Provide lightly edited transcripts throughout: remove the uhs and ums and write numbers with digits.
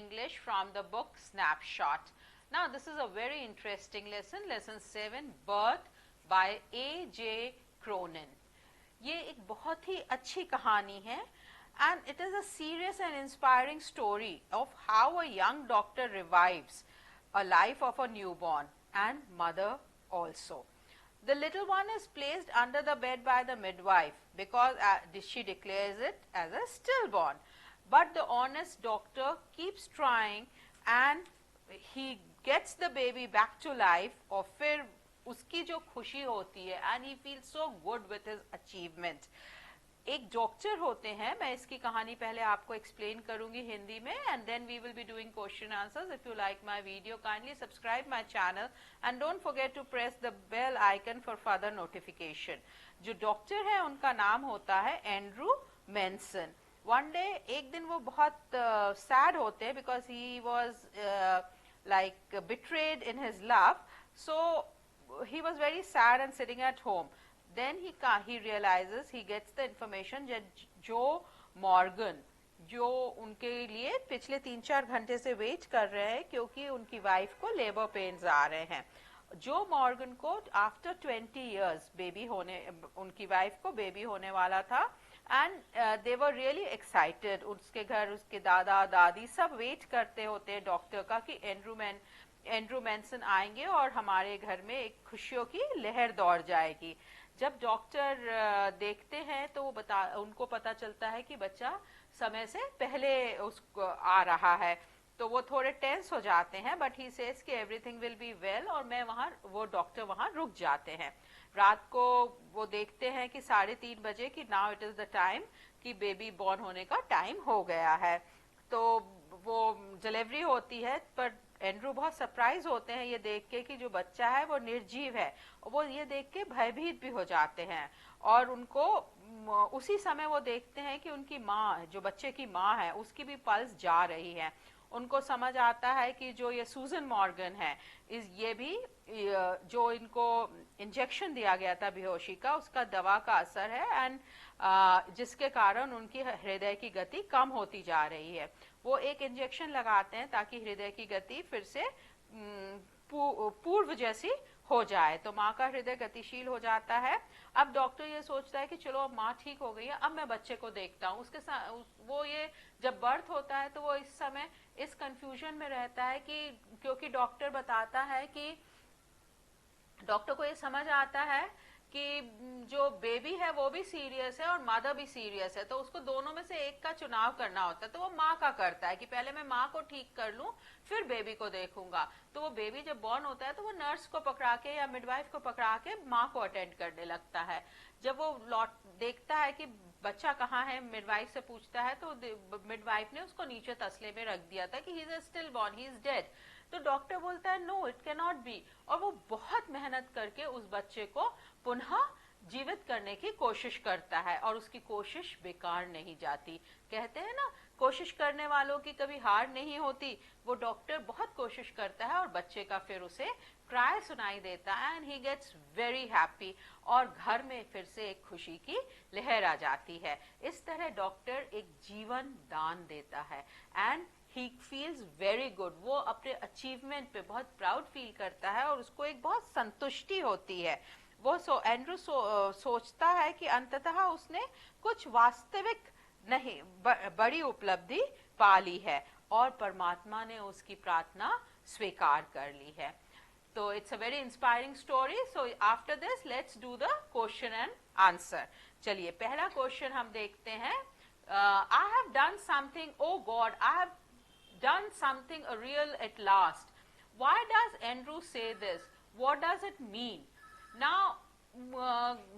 English from the book Snapshot. Now this is a very interesting lesson, lesson 7, Birth by A.J. Cronin. ये एक बहुत ही अच्छी कहानी है and it is a serious and inspiring story of how a young doctor revives a life of a newborn and mother also. The little one is placed under the bed by the midwife because she declares it as a stillborn. But the honest doctor keeps trying and he gets the baby back to life और फिर उसकी जो खुशी होती है and he feels so good with his achievement. एक doctor होते हैं, मैं इसकी कहानी पहले आपको एक्सप्लेन करूंगी हिंदी में and then we will be doing question answers. If you like my video, kindly subscribe my channel and don't forget to press the bell icon for further notification. जो डॉक्टर है उनका नाम होता है एंड्रू मेंसन. One day एक दिन वो बहुत sad होते हैं because he was like betrayed in his love, so he was very sad and sitting at home. Then he realizes, he gets the information that जो मॉर्गन जो उनके लिए पिछले 3-4 घंटे से वेट कर रहे हैं क्योंकि उनकी वाइफ को लेबर पेन्स आ रहे हैं. जो मॉर्गन को आफ्टर 20 इयर्स बेबी होने, उनकी वाइफ को बेबी होने वाला था and they were really excited. उसके घर उसके दादा दादी सब वेट करते होते हैं डॉक्टर का कि एंड्रू मेंसन आएंगे और हमारे घर में एक खुशियों की लहर दौड़ जाएगी. जब डॉक्टर देखते हैं तो वो उनको पता चलता है कि बच्चा समय से पहले उसको आ रहा है, तो वो थोड़े टेंस हो जाते हैं. बट ही सेज कि एवरीथिंग विल बी वेल और वो डॉक्टर वहां रुक जाते हैं. रात को वो देखते हैं कि 3:30 बजे कि now it is the time कि बेबी बॉर्न होने का टाइम हो गया है. तो वो डिलीवरी होती है पर एंड्रू बहुत सरप्राइज होते हैं ये देख के कि जो बच्चा है वो निर्जीव है. वो ये देख के भयभीत भी हो जाते हैं और उनको उसी समय वो देखते हैं कि उनकी माँ, जो बच्चे की माँ है, उसकी भी पल्स जा रही है. उनको समझ आता है कि जो ये सूजन मॉर्गन है ये भी जो इनको इंजेक्शन दिया गया था बेहोशी का, उसका दवा का असर है एंड जिसके कारण उनकी हृदय की गति कम होती जा रही है. वो एक इंजेक्शन लगाते हैं ताकि हृदय की गति फिर से पूर्व जैसी हो जाए. तो माँ का हृदय गतिशील हो जाता है. अब डॉक्टर ये सोचता है कि चलो अब माँ ठीक हो गई है, अब मैं बच्चे को देखता हूँ. उसके साथ वो ये जब बर्थ होता है तो वो इस समय इस कंफ्यूजन में रहता है कि क्योंकि डॉक्टर बताता है कि डॉक्टर को ये समझ आता है कि जो बेबी है वो भी सीरियस है और मदर भी सीरियस है, तो उसको दोनों में से एक का चुनाव करना होता है. तो वो माँ का करता है कि पहले मैं माँ को ठीक कर लूं फिर बेबी को देखूंगा. तो वो बेबी जब बॉर्न होता है तो वो नर्स को पकड़ा के या मिडवाइफ को पकड़ा के माँ को अटेंड करने लगता है. जब वो देखता है कि बच्चा कहाँ है, मिडवाइफ से पूछता है तो मिडवाइफ ने उसको नीचे तसले में रख दिया था कि he is still born, he is dead. तो डॉक्टर बोलता है no it can not be, और वो बहुत मेहनत करके उस बच्चे को पुनः जीवित करने की कोशिश करता है और उसकी कोशिश बेकार नहीं जाती. कहते हैं ना कोशिश करने वालों की कभी हार नहीं होती. वो डॉक्टर बहुत कोशिश करता है और बच्चे का फिर उसे क्राई सुनाई देता है and he gets very happy और घर में फिर से एक खुशी की लहर आ जाती है. इस तरह डॉक्टर एक जीवन दान देता है and he feels very good. वो अपने अचीवमेंट पे बहुत प्राउड फील करता है और उसको एक बहुत संतुष्टि होती है. वो एंड्रू सोचता है कि अंततः उसने कुछ वास्तविक नहीं बड़ी उपलब्धि पा ली है और परमात्मा ने उसकी प्रार्थना स्वीकार कर ली है. तो it's a very inspiring story. So after this let's do the question and answer. चलिए पहला क्वेश्चन हम देखते हैं. I have done something, oh God I have done something real at last. Why does Andrew say this? What does it mean? Now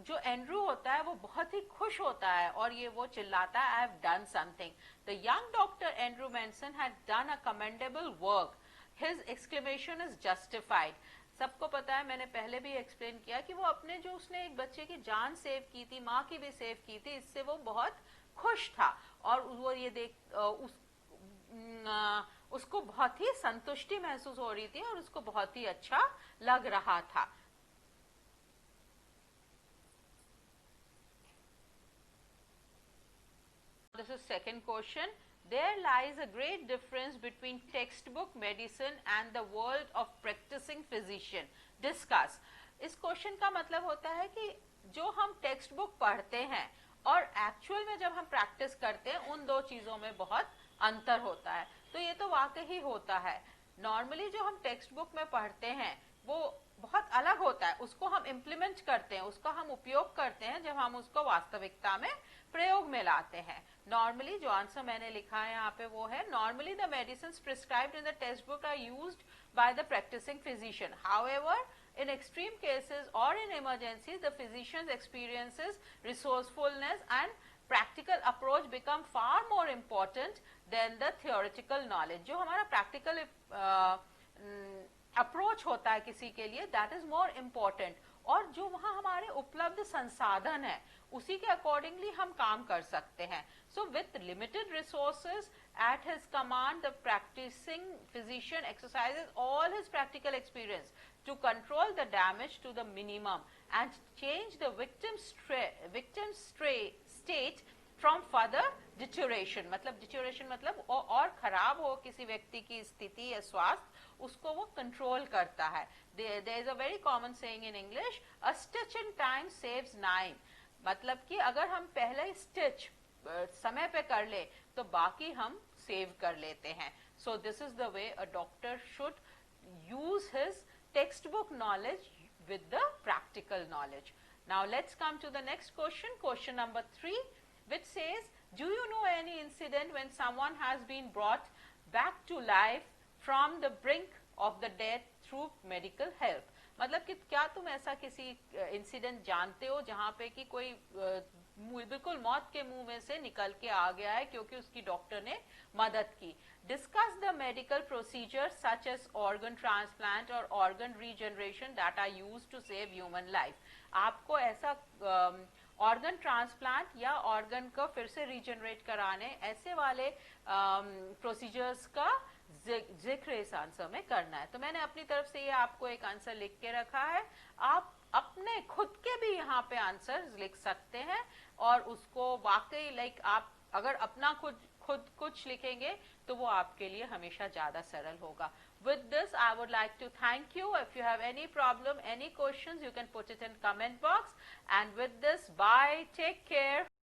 जो Andrew होता है वो बहुत ही खुश होता है और ये वो चिल्लाता है I have done something. The young doctor Andrew Manson had done a commendable work. His exclamation is justified. सबको पता है, मैंने पहले भी एक्सप्लेन किया कि वो अपने जो उसने एक बच्चे की जान सेव की थी, माँ की भी सेव की थी, इससे वो बहुत खुश था और वो ये देख उसको बहुत ही संतुष्टि महसूस हो रही थी और उसको बहुत ही अच्छा लग रहा था. This is second question. There lies a great difference between text book medicine and the world of practising physician discuss. इस क्वेश्चन का मतलब होता है कि जो हम टेक्स्ट बुक पढ़ते हैं और एक्चुअल में जब हम प्रैक्टिस करते हैं उन दो चीजों में बहुत अंतर होता है। तो ये तो वाकई ही होता है। नॉर्मली जो हम टेक्स्ट बुक में पढ़ते हैं वो बहुत अलग होता है, उसको हम इम्प्लीमेंट करते हैं, उसका हम उपयोग करते हैं जब हम उसको वास्तविकता में प्रयोग में लाते हैं। नॉर्मली जो आंसर मैंने लिखा है यहाँ पे वो है, normally the medicine prescribed in the text book are used by the practising physician, however in extreme cases or in emergencies the physician's experiences, resourcefulness and practical approach become far more important than the theoretical knowledge। जो हमारा practical approach होता है किसी के लिए, that is more important, और जो वहां हमारे उपलब्ध संसाधन है उसी के अकॉर्डिंगली हम काम कर सकते हैं। So with limited resources at his command, the practicing physician exercises all his practical experience to control the damage to the minimum and change the victim's state from further deterioration। मतलब deterioration मतलब और खराब हो किसी व्यक्ति की स्थिति या स्वास्थ्य, उसको वो कंट्रोल करता है। There is a very common saying in English, a stitch in time saves 9। मतलब कि अगर हम पहले स्टिच समय पे कर ले तो बाकी हम सेव कर लेते हैं। So this is the way a doctor should use his text book knowledge with the practical knowledge. Now let's come to the next question, question number 3, which says, do you know any incident when someone has been brought back to life from the brink of the death through medical help? मतलब कि क्या तुम ऐसा किसी incident जानते हो जहां पे कि कोई बिल्कुल मौत के मुंह में से निकल के आ गया है क्योंकि उसकी डॉक्टर ने मदद की। Discuss the medical procedure such as organ transplant और organ regeneration that are used to save human life. आपको ऐसा ऑर्गन ट्रांसप्लांट या ऑर्गन को फिर से रीजनरेट कराने ऐसे वाले प्रोसीजर्स का जिक्र इस आंसर में करना है। तो मैंने अपनी तरफ से ये आपको एक आंसर लिख के रखा है, आप अपने खुद के भी यहाँ पे आंसर लिख सकते हैं और उसको वाकई आप अगर अपना खुद कुछ लिखेंगे तो वो आपके लिए हमेशा ज्यादा सरल होगा। With this, I would like to thank you. If you have any problem, any questions, you can put it in comment box. And with this, bye, take care.